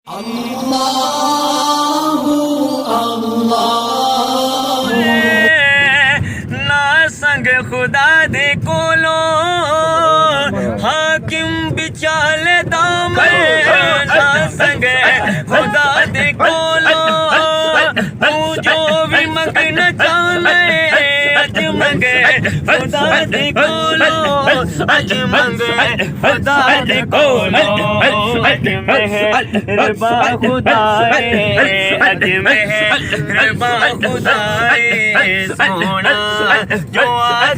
ना संग खुदा दे कोलो हाकिम बिचाले दाम ना संग खुदा दे कोलो तू जो भी मंगना चाहे अज मंगे खुदा दे कोलो अज मंगे खुदा दे कोलो अज मेहरबा खुदाए अज मेहरबा खुदाए सोना जो आ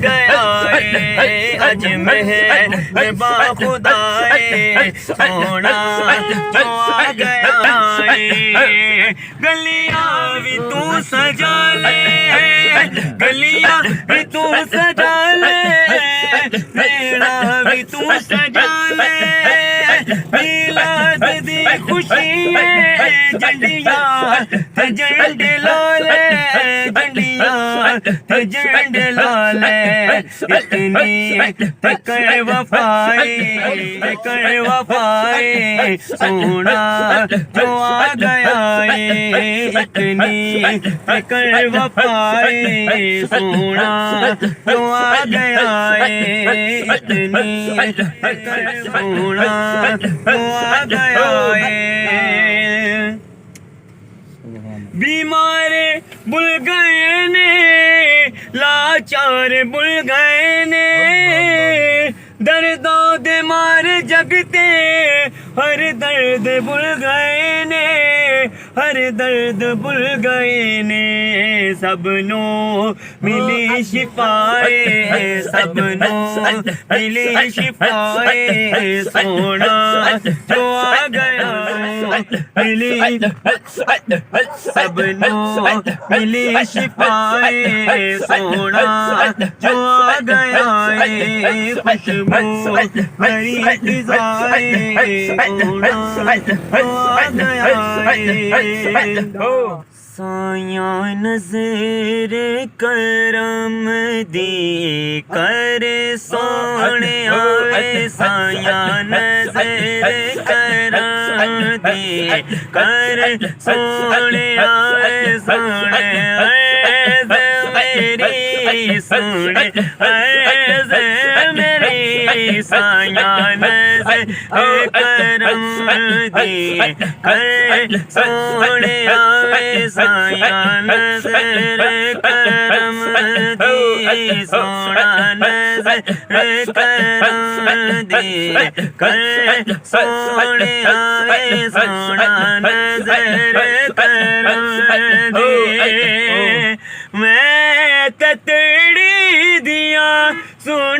गया अज मेहरबा खुदाए सोना जो आ गया गलियां भी तू सजा ले गलियां भी तू सजा ले मेरा भी तू सजा ले मिलाद दी खुशी है जंडियां झंडे लाले जंडियां झंडे लाले इतनी कर वफाई सोना जो आ गया इतनी कर वफाई सोना जो आ गया इतनी कर सोना जो आ गया बीमार बुल गए ने लाचार बुल गए ने दर्दों दे मार जगते हर दर्द बुल गए ने हर दर्द बुल गए ने सबनो मिली शिफाए सबनो मिली शिफाए सोना जो आ गया मिली सबनो मिली शिफाए सोना जो आ गया खुशबू मेरी फिजाए सोना जो आ गया साया नजर करम दी कर सोने आए साया नजर करम दी कर सोने आए सोने मेरी सोने मेरी साया नजर करम दी कर सोने आए साया नजर करम दी सोना नजर करम दी कर सोने आए सोना नजर करम दी मैं ततड़ी दिया सुन